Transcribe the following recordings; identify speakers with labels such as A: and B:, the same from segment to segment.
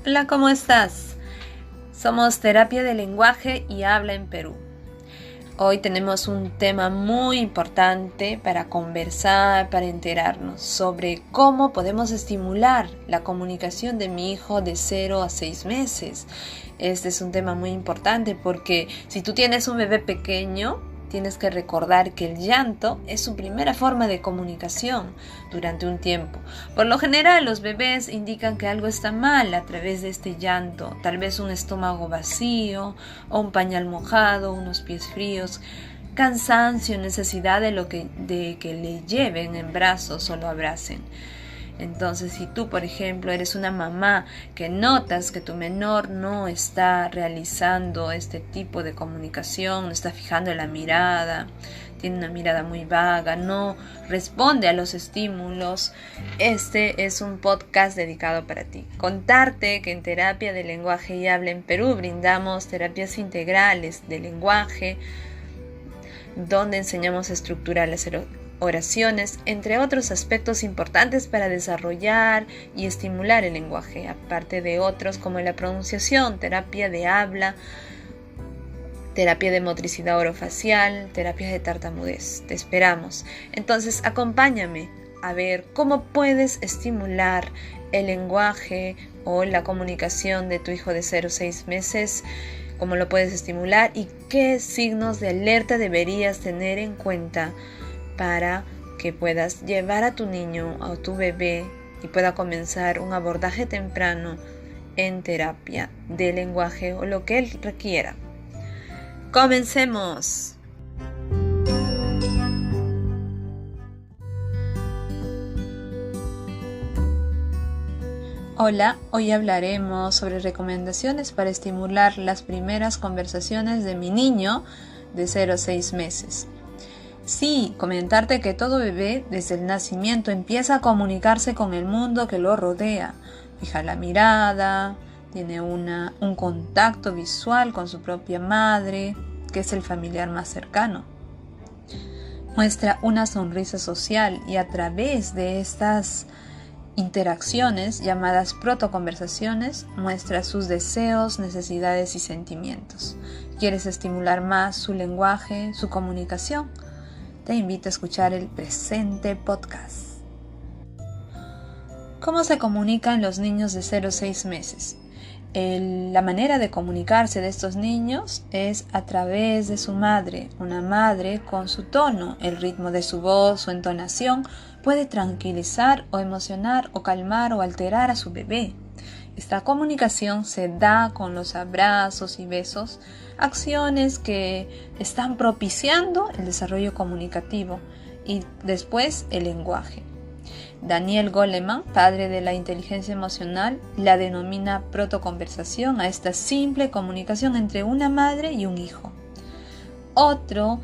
A: Hola, ¿cómo estás? Somos Terapia de Lenguaje y Habla en Perú. Hoy tenemos un tema muy importante para conversar, para enterarnos sobre cómo podemos estimular la comunicación de mi hijo de 0 a 6 meses. Este es un tema muy importante porque si tú tienes un bebé pequeño, tienes que recordar que el llanto es su primera forma de comunicación durante un tiempo. Por lo general, los bebés indican que algo está mal a través de este llanto, tal vez un estómago vacío o un pañal mojado, unos pies fríos, cansancio, necesidad de que le lleven en brazos o lo abracen. Entonces, si tú, por ejemplo, eres una mamá que notas que tu menor no está realizando este tipo de comunicación, no está fijando la mirada, tiene una mirada muy vaga, no responde a los estímulos, este es un podcast dedicado para ti. Contarte que en Terapia de Lenguaje y Habla en Perú brindamos terapias integrales de lenguaje, donde enseñamos a estructurar las oraciones, entre otros aspectos importantes para desarrollar y estimular el lenguaje, aparte de otros como la pronunciación, terapia de habla, terapia de motricidad orofacial, terapias de tartamudez. Te esperamos. Entonces, acompáñame a ver cómo puedes estimular el lenguaje o la comunicación de tu hijo de 0 a 6 meses, cómo lo puedes estimular y qué signos de alerta deberías tener en cuenta para que puedas llevar a tu niño o a tu bebé y pueda comenzar un abordaje temprano en terapia de lenguaje o lo que él requiera. ¡Comencemos! Hola, hoy hablaremos sobre recomendaciones para estimular las primeras conversaciones de mi niño de 0 a 6 meses. Sí, comentarte que todo bebé desde el nacimiento empieza a comunicarse con el mundo que lo rodea. Fija la mirada, tiene un contacto visual con su propia madre, que es el familiar más cercano. Muestra una sonrisa social y a través de estas interacciones llamadas protoconversaciones muestra sus deseos, necesidades y sentimientos. ¿Quieres estimular más su lenguaje, su comunicación? Te invito a escuchar el presente podcast. ¿Cómo se comunican los niños de 0 a 6 meses? La manera de comunicarse de estos niños es a través de su madre. Una madre con su tono, el ritmo de su voz, su entonación, puede tranquilizar o emocionar o calmar o alterar a su bebé. Esta comunicación se da con los abrazos y besos, acciones que están propiciando el desarrollo comunicativo y después el lenguaje. Daniel Goleman, padre de la inteligencia emocional, la denomina protoconversación a esta simple comunicación entre una madre y un hijo. Otro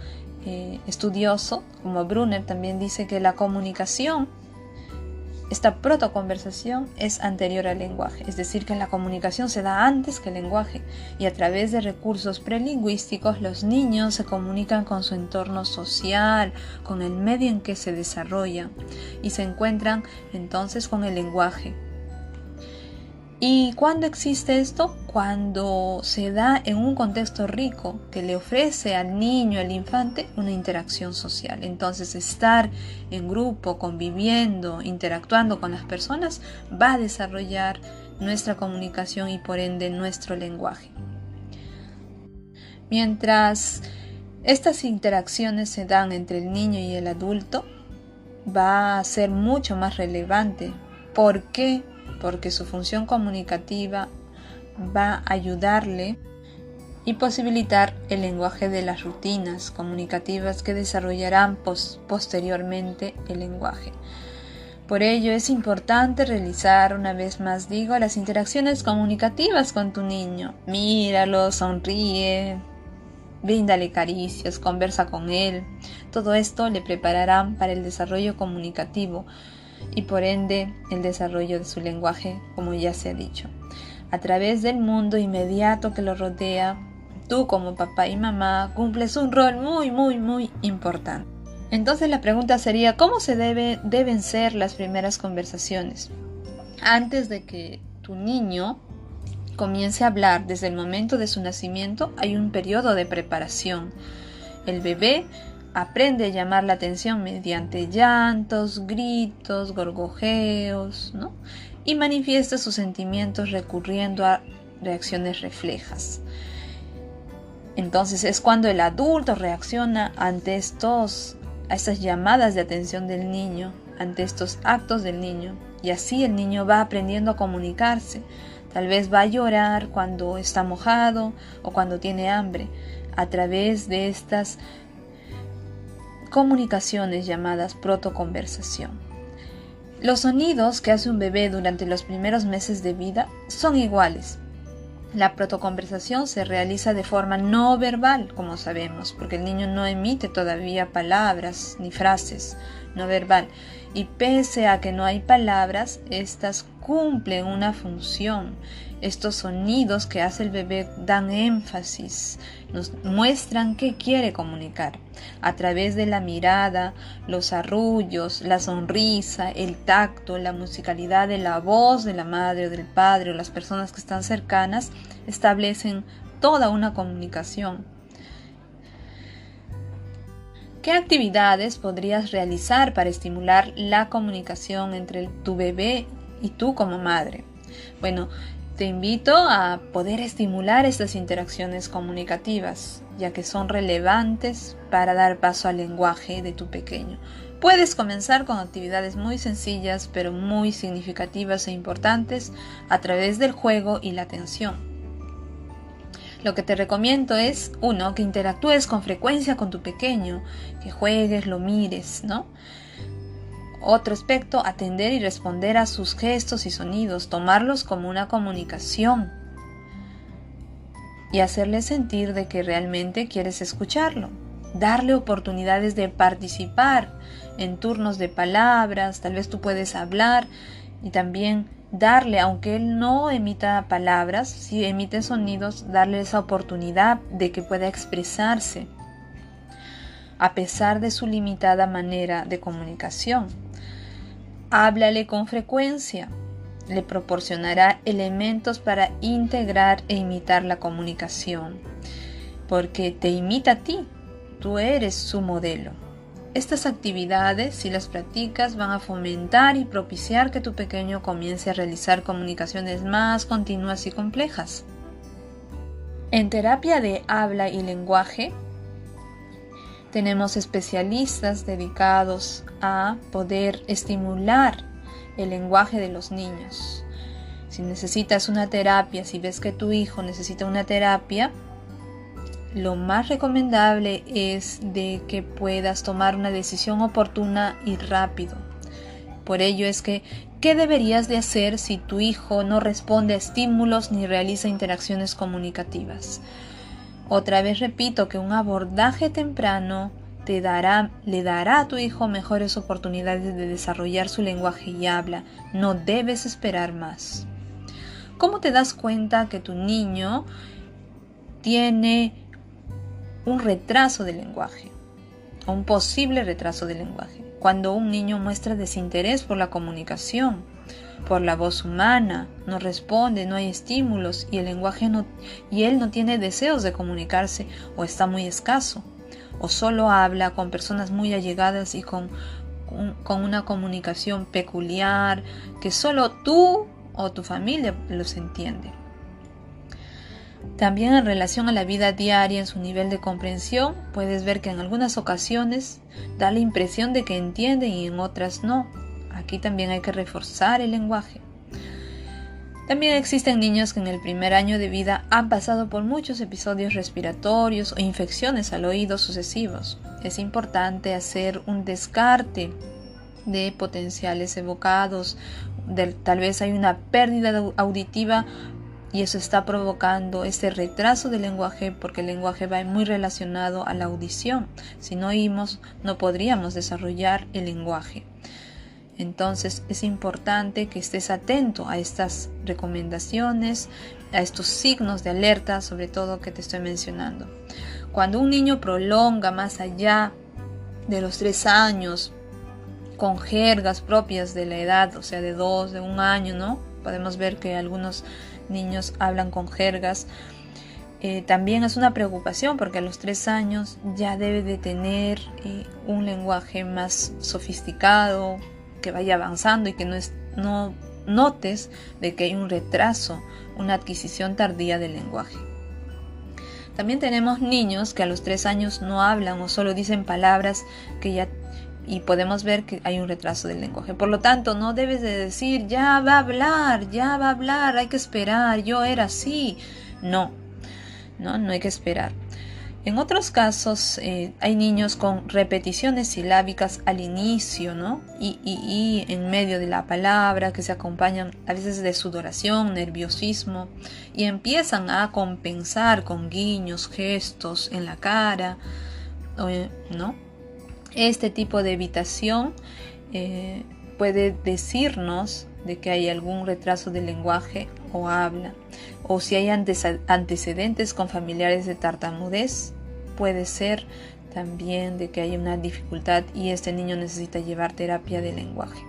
A: estudioso, como Brunner, también dice que la comunicación, esta protoconversación, es anterior al lenguaje, es decir, que la comunicación se da antes que el lenguaje y a través de recursos prelingüísticos los niños se comunican con su entorno social, con el medio en que se desarrollan y se encuentran entonces con el lenguaje. ¿Y cuándo existe esto? Cuando se da en un contexto rico que le ofrece al niño, al infante, una interacción social. Entonces, estar en grupo, conviviendo, interactuando con las personas, va a desarrollar nuestra comunicación y por ende nuestro lenguaje. Mientras estas interacciones se dan entre el niño y el adulto, va a ser mucho más relevante. ¿Por qué? Porque su función comunicativa va a ayudarle y posibilitar el lenguaje de las rutinas comunicativas que desarrollarán posteriormente el lenguaje. Por ello es importante realizar, una vez más digo, las interacciones comunicativas con tu niño. Míralo, sonríe, bríndale caricias, conversa con él. Todo esto le prepararán para el desarrollo comunicativo y por ende el desarrollo de su lenguaje, como ya se ha dicho. A través del mundo inmediato que lo rodea, tú como papá y mamá cumples un rol muy importante. Entonces la pregunta sería, ¿cómo deben ser las primeras conversaciones? Antes de que tu niño comience a hablar desde el momento de su nacimiento, hay un periodo de preparación. El bebé aprende a llamar la atención mediante llantos, gritos, gorgojeos, ¿no? Y manifiesta sus sentimientos recurriendo a reacciones reflejas. Entonces es cuando el adulto reacciona ante a estas llamadas de atención del niño, ante estos actos del niño, y así el niño va aprendiendo a comunicarse. Tal vez va a llorar cuando está mojado o cuando tiene hambre, a través de estas comunicaciones llamadas protoconversación. Los sonidos que hace un bebé durante los primeros meses de vida son iguales. La protoconversación se realiza de forma no verbal, como sabemos, porque el niño no emite todavía palabras ni frases, no verbal. Y pese a que no hay palabras, estas cumplen una función. Estos sonidos que hace el bebé dan énfasis, nos muestran qué quiere comunicar. A través de la mirada, los arrullos, la sonrisa, el tacto, la musicalidad de la voz de la madre o del padre o las personas que están cercanas, establecen toda una comunicación. ¿Qué actividades podrías realizar para estimular la comunicación entre tu bebé y tú como madre? Bueno, te invito a poder estimular estas interacciones comunicativas, ya que son relevantes para dar paso al lenguaje de tu pequeño. Puedes comenzar con actividades muy sencillas, pero muy significativas e importantes a través del juego y la atención. Lo que te recomiendo es, 1, que interactúes con frecuencia con tu pequeño, que juegues, lo mires, ¿no? Otro aspecto, atender y responder a sus gestos y sonidos, tomarlos como una comunicación y hacerle sentir de que realmente quieres escucharlo. Darle oportunidades de participar en turnos de palabras, tal vez tú puedes hablar y también darle, aunque él no emita palabras, si emite sonidos, darle esa oportunidad de que pueda expresarse a pesar de su limitada manera de comunicación. Háblale con frecuencia, le proporcionará elementos para integrar e imitar la comunicación, porque te imita a ti, tú eres su modelo. Estas actividades, si las practicas, van a fomentar y propiciar que tu pequeño comience a realizar comunicaciones más continuas y complejas. En terapia de habla y lenguaje, tenemos especialistas dedicados a poder estimular el lenguaje de los niños. Si necesitas una terapia, si ves que tu hijo necesita una terapia, lo más recomendable es de que puedas tomar una decisión oportuna y rápido. Por ello es que, ¿qué deberías de hacer si tu hijo no responde a estímulos ni realiza interacciones comunicativas? Otra vez repito que un abordaje temprano le dará a tu hijo mejores oportunidades de desarrollar su lenguaje y habla. No debes esperar más. ¿Cómo te das cuenta que tu niño tiene un retraso del lenguaje o un posible retraso del lenguaje? Cuando un niño muestra desinterés por la comunicación, por la voz humana, no responde, no hay estímulos y él no tiene deseos de comunicarse o está muy escaso, o solo habla con personas muy allegadas y con una comunicación peculiar que solo tú o tu familia los entiende. También en relación a la vida diaria, en su nivel de comprensión, puedes ver que en algunas ocasiones da la impresión de que entiende y en otras no. Aquí también hay que reforzar el lenguaje. También existen niños que en el primer año de vida han pasado por muchos episodios respiratorios o infecciones al oído sucesivos. Es importante hacer un descarte de potenciales evocados. Tal vez hay una pérdida auditiva y eso está provocando este retraso del lenguaje, porque el lenguaje va muy relacionado a la audición. Si no oímos, no podríamos desarrollar el lenguaje. Entonces es importante que estés atento a estas recomendaciones, a estos signos de alerta, sobre todo que te estoy mencionando. Cuando un niño prolonga más allá de los 3 años, con jergas propias de la edad, o sea, de 2, de 1 año, ¿no? Podemos ver que algunos niños hablan con jergas. También es una preocupación porque a los 3 años ya debe de tener un lenguaje más sofisticado, que vaya avanzando y que no notes de que hay un retraso, una adquisición tardía del lenguaje. También tenemos niños que a los 3 años no hablan o solo dicen palabras y podemos ver que hay un retraso del lenguaje. Por lo tanto, no debes de decir, ya va a hablar, hay que esperar, yo era así. No hay que esperar. En otros casos hay niños con repeticiones silábicas al inicio, ¿no? Y en medio de la palabra, que se acompañan a veces de sudoración, nerviosismo, y empiezan a compensar con guiños, gestos en la cara, ¿no? Este tipo de evitación puede decirnos de que hay algún retraso del lenguaje o habla, o si hay antecedentes con familiares de tartamudez, puede ser también de que hay una dificultad y este niño necesita llevar terapia de lenguaje.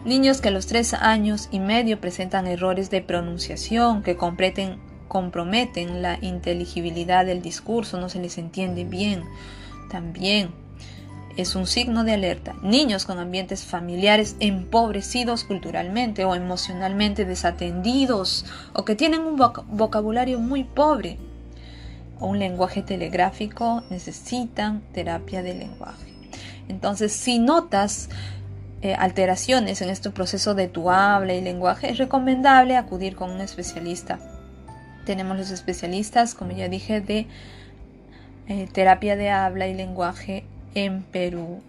A: Niños que a los 3 años y medio presentan errores de pronunciación que comprometen la inteligibilidad del discurso, no se les entiende bien, también es un signo de alerta. Niños con ambientes familiares empobrecidos culturalmente o emocionalmente desatendidos o que tienen un vocabulario muy pobre o un lenguaje telegráfico necesitan terapia de lenguaje. Entonces, si notas alteraciones en este proceso de tu habla y lenguaje, es recomendable acudir con un especialista. Tenemos los especialistas, como ya dije, de terapia de habla y lenguaje en Perú.